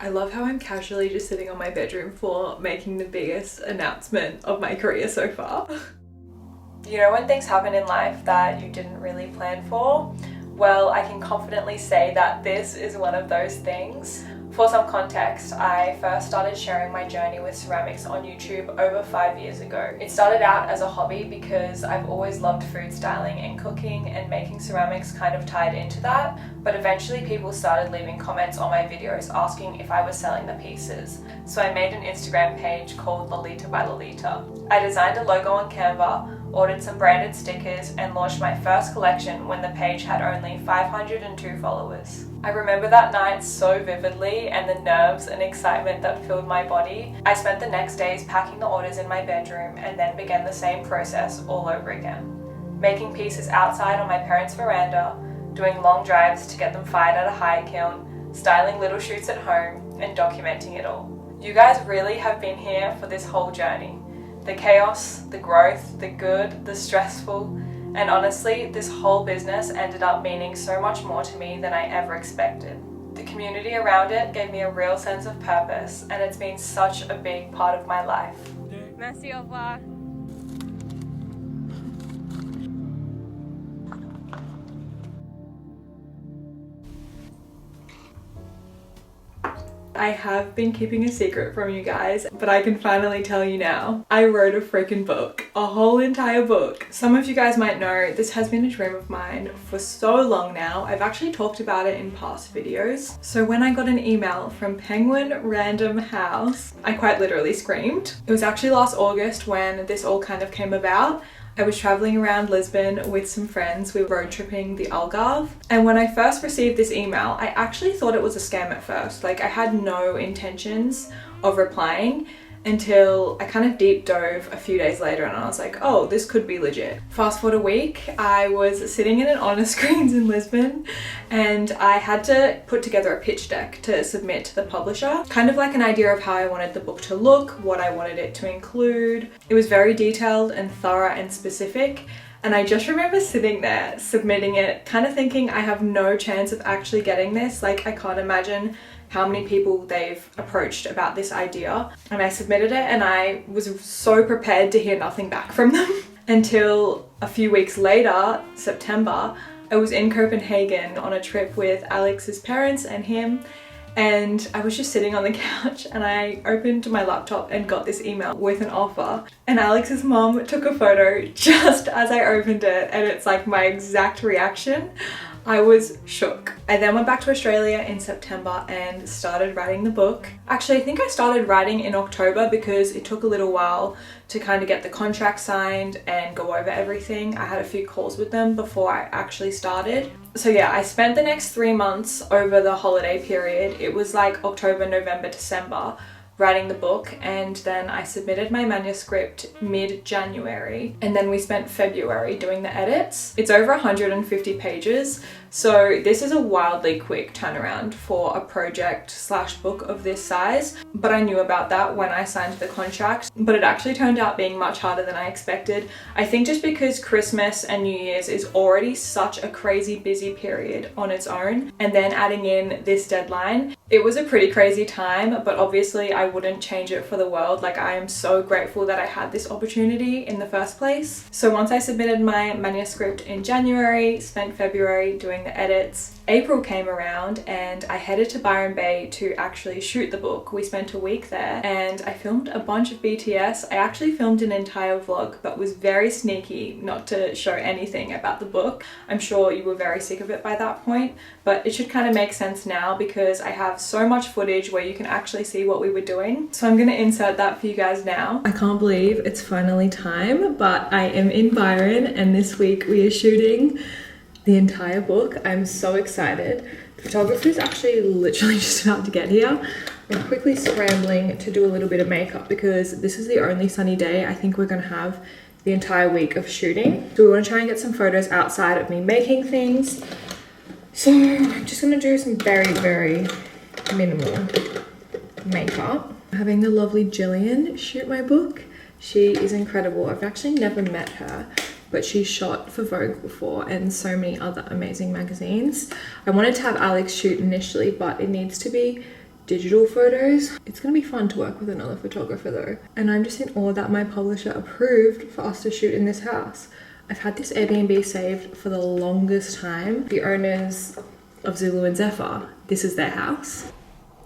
I love how I'm casually just sitting on my bedroom floor making the biggest announcement of my career so far. You know when things happen in life that you didn't really plan for? Well, I can confidently say that this is one of those things. For some context, I first started sharing my journey with ceramics on YouTube over 5 years ago. It started out as a hobby because I've always loved food styling and cooking, and making ceramics kind of tied into that, but eventually people started leaving comments on my videos asking if I was selling the pieces. So I made an Instagram page called Lolita by Lolita. I designed a logo on Canva, ordered some branded stickers, and launched my first collection when the page had only 502 followers. I remember that night so vividly, and the nerves and excitement that filled my body. I spent the next days packing the orders in my bedroom and then began the same process all over again. Making pieces outside on my parents' veranda, doing long drives to get them fired at a hire kiln, styling little shoots at home, and documenting it all. You guys really have been here for this whole journey. The chaos, the growth, the good, the stressful, and honestly, this whole business ended up meaning so much more to me than I ever expected. The community around it gave me a real sense of purpose, and it's been such a big part of my life. Merci, au revoir. I have been keeping a secret from you guys, but I can finally tell you now. I wrote a freaking book, a whole entire book. Some of you guys might know this has been a dream of mine for so long now. I've actually talked about it in past videos. So when I got an email from Penguin Random House, I quite literally screamed. It was actually last August when this all kind of came about. I was traveling around Lisbon with some friends. We were road tripping the Algarve. And when I first received this email, I actually thought it was a scam at first. Like, I had no intentions of replying until I kind of deep dove a few days later, and I was like, oh, this could be legit. Fast forward a week, I was sitting in an Honor Screens in Lisbon, and I had to put together a pitch deck to submit to the publisher. Kind of like an idea of how I wanted the book to look, what I wanted it to include. It was very detailed and thorough and specific. And I just remember sitting there, submitting it, kind of thinking I have no chance of actually getting this. Like, I can't imagine how many people they've approached about this idea. And I submitted it, and I was so prepared to hear nothing back from them until a few weeks later, September, I was in Copenhagen on a trip with Alex's parents and him. And I was just sitting on the couch, and I opened my laptop and got this email with an offer. And Alex's mom took a photo just as I opened it, and it's like my exact reaction. I was shook. I then went back to Australia in September and started writing the book. Actually, I think I started writing in October because it took a little while to kind of get the contract signed and go over everything. I had a few calls with them before I actually started. So yeah, I spent the next 3 months over the holiday period. It was like October, November, December, writing the book, and then I submitted my manuscript mid-January, and then we spent February doing the edits. It's over 150 pages, so this is a wildly quick turnaround for a project slash book of this size, but I knew about that when I signed the contract, but it actually turned out being much harder than I expected. I think just because Christmas and New Year's is already such a crazy busy period on its own, and then adding in this deadline, it was a pretty crazy time, but obviously I wouldn't change it for the world. Like, I am so grateful that I had this opportunity in the first place. So once I submitted my manuscript in January, spent February doing the edits, April came around and I headed to Byron Bay to actually shoot the book. We spent a week there and I filmed a bunch of BTS. I actually filmed an entire vlog, but was very sneaky not to show anything about the book. I'm sure you were very sick of it by that point, but it should kind of make sense now because I have so much footage where you can actually see what we were doing. So I'm gonna insert that for you guys now. I can't believe it's finally time, but I am in Byron and this week we are shooting the entire book. I'm so excited. The photographer is actually literally just about to get here. I'm quickly scrambling to do a little bit of makeup because this is the only sunny day I think we're gonna have the entire week of shooting. So we want to try and get some photos outside of me making things. So I'm just gonna do some very, very minimal makeup. I'm having the lovely Jillian shoot my book. She is incredible. I've actually never met her, but she shot for Vogue before and so many other amazing magazines. I wanted to have Alex shoot initially, but it needs to be digital photos. It's gonna be fun to work with another photographer though. And I'm just in awe that my publisher approved for us to shoot in this house. I've had this Airbnb saved for the longest time. The owners of Zulu and Zephyr, this is their house.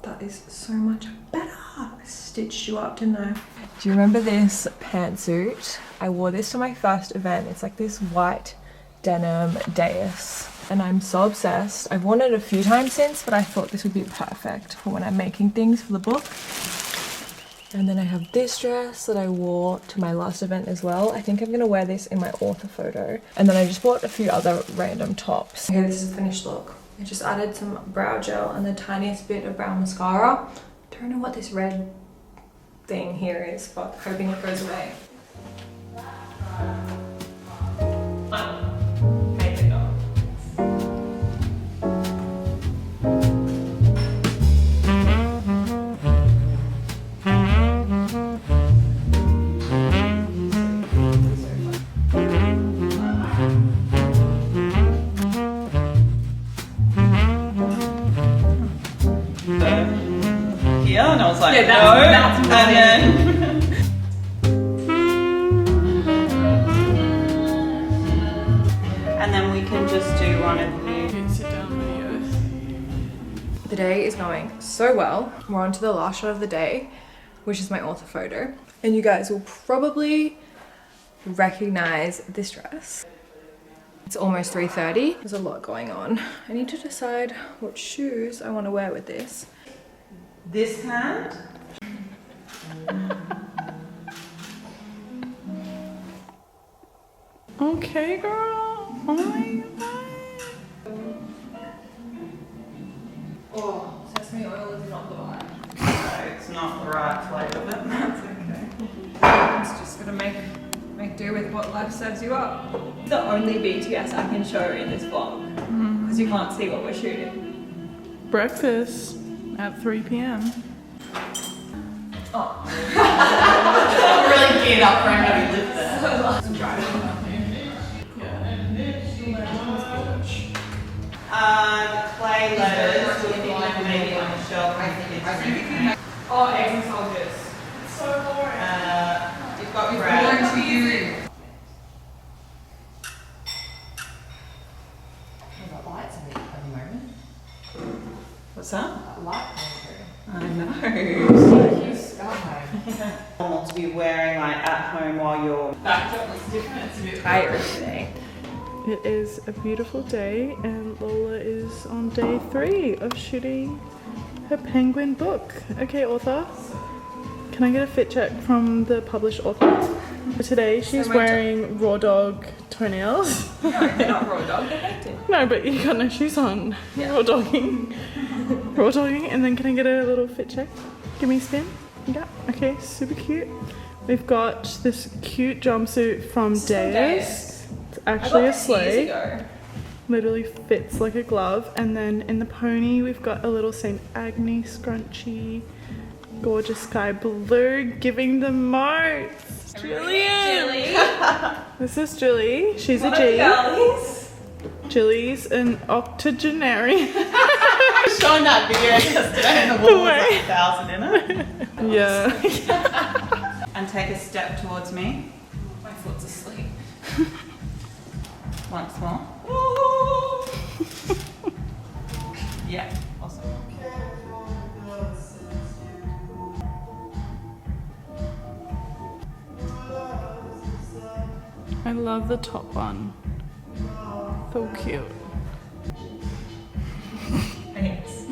That is so much better. I stitched you up, didn't I? Do you remember this pantsuit? I wore this to my first event. It's like this white denim dais and I'm so obsessed. I've worn it a few times since, but I thought this would be perfect for when I'm making things for the book. And then I have this dress that I wore to my last event as well. I think I'm gonna wear this in my author photo. And then I just bought a few other random tops. Okay, this is the finished look. I just added some brow gel and the tiniest bit of brown mascara. Don't know what this red thing here is, but hoping it goes away. Make it up. Yeah, and I was like, yeah, that's and then and then we can just do one of you sit down videos. The day is going so well. We're on to the last shot of the day, which is my author photo. And you guys will probably recognize this dress. It's almost 3:30. There's a lot going on. I need to decide what shoes I want to wear with this. This hand. Okay, girl. Oh my god. Oh, sesame oil is not the vibe. No, it's not the right flavour, but that's okay. It's just gonna make do with what life serves you up. The only BTS I can show in this vlog, because you can't see what we're shooting. Breakfast at 3 p.m. Oh. I'm really geared up for having lived there. Clay letters would be like maybe on the shelf. Oh, eggs and soldiers. It's so boring. You've got bread. To you. What's that? Light I know. Normal to be wearing like at home while you're Backdrop looks different. It's a bit tired today. It is a beautiful day and Lola is on day 3 of shooting her penguin book. Okay, author. Can I get a fit check from the published author? For today, she's wearing raw dog toenails. No, they're not raw dog, they're painted. No, but you got no shoes on. Yeah. Raw dogging. Raw dogging. And then can I get a little fit check? Give me a spin. Yeah. Okay, super cute. We've got this cute jumpsuit from Deus. It's actually a sleigh. Literally fits like a glove. And then in the pony, we've got a little St. Agnes scrunchie. Gorgeous sky blue, giving the most. Julian! This is Julie. She's a G. Julie's an octogenarian. showing that video yesterday and the wall was like 1,000 in it. Yeah. And take a step towards me. My foot's asleep. Once more. Yeah, awesome. I love the top one. So cute. Thanks.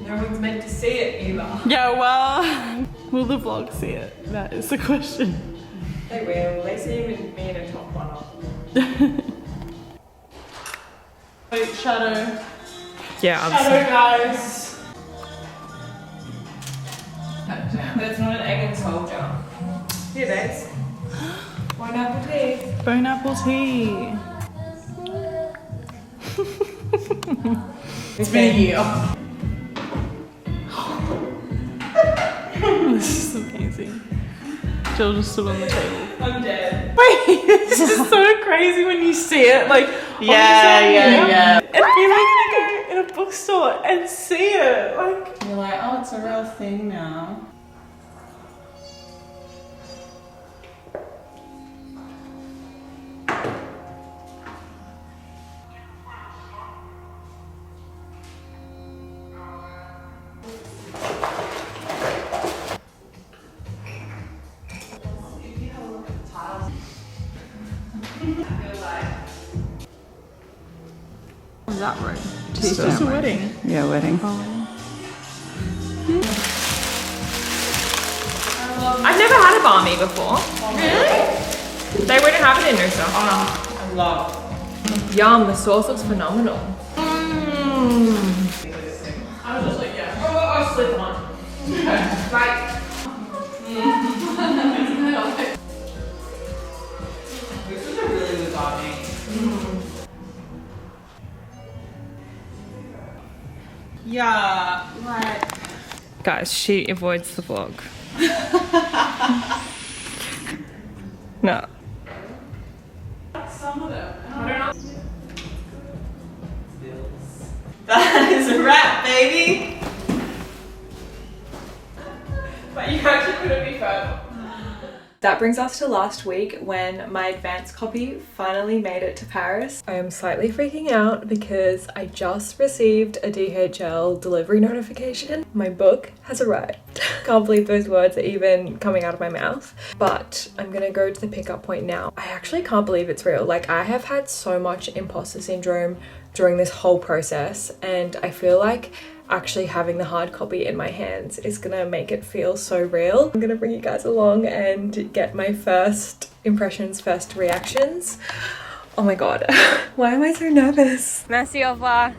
No one's meant to see it either. Yeah, well, will the vlog see it? That is the question. They will. They see me in a top one. Shadow. Yeah, Shadow, guys. But it's not an egg and soldier. Here, babes. One apple tea. Bone apple tea. It's been a year. This is amazing. Jill just stood on the table. I'm dead. Wait, this is so crazy when you see it. Like, Yeah. and you're like gonna go in a bookstore bookstore and see it. Like, You're like, oh, it's a real thing now. Is that right? it's just a wedding. Yeah, wedding. I've never had a barmy before. Really? They wouldn't have it in Noosa. I love. Yum, the sauce looks phenomenal. I was just like, yeah. I'll slip one. Right. This is a really good barmy. Yeah, right. Guys, she avoids the vlog. No. Some of them. I don't know. That is a wrap, baby. But you actually couldn't be further. That brings us to last week when my advance copy finally made it to Paris. I am slightly freaking out because I just received a DHL delivery notification. My book has arrived. Can't believe those words are even coming out of my mouth. But I'm gonna go to the pickup point now. I actually can't believe it's real. Like, I have had so much imposter syndrome during this whole process, and I feel like actually having the hard copy in my hands is gonna make it feel so real. I'm gonna bring you guys along and get my first impressions, first reactions. Oh my god, why am I so nervous? Merci, au revoir.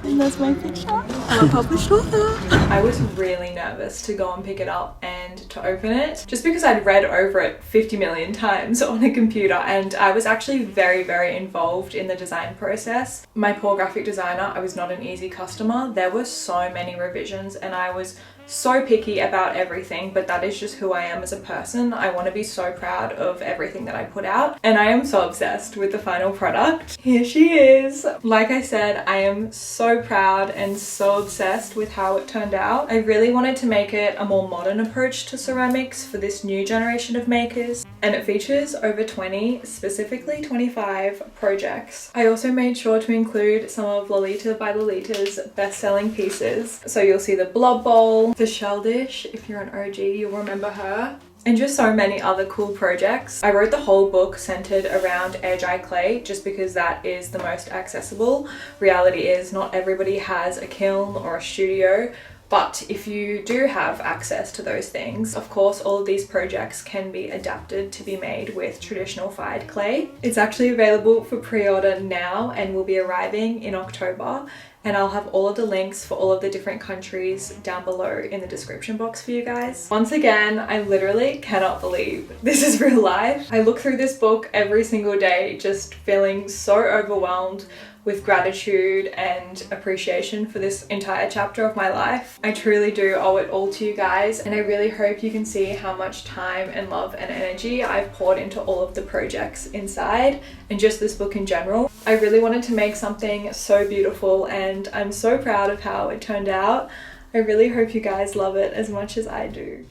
And that's my picture. I'm a published author. I was really nervous to go and pick it up and to open it, just because I'd read over it 50 million times on a computer, and I was actually very involved in the design process. My poor graphic designer, I was not an easy customer. There were so many revisions and I was so picky about everything, but that is just who I am as a person. I want to be so proud of everything that I put out, and I am so obsessed with the final product. Here she is. Like I said, I am so proud and so obsessed with how it turned out. I really wanted to make it a more modern approach to ceramics for this new generation of makers, and it features over 20, specifically 25 projects. I also made sure to include some of Lolita by Lolita's best-selling pieces. So you'll see the blob bowl, the shell dish. If you're an OG, you'll remember her. And just so many other cool projects. I wrote the whole book centered around air dry clay just because that is the most accessible. Reality is not everybody has a kiln or a studio, but if you do have access to those things, of course, all of these projects can be adapted to be made with traditional fired clay. It's actually available for pre-order now and will be arriving in October. And I'll have all of the links for all of the different countries down below in the description box for you guys. Once again, I literally cannot believe this is real life. I look through this book every single day just feeling so overwhelmed with gratitude and appreciation for this entire chapter of my life. I truly do owe it all to you guys, and I really hope you can see how much time and love and energy I've poured into all of the projects inside and just this book in general. I really wanted to make something so beautiful, and I'm so proud of how it turned out. I really hope you guys love it as much as I do.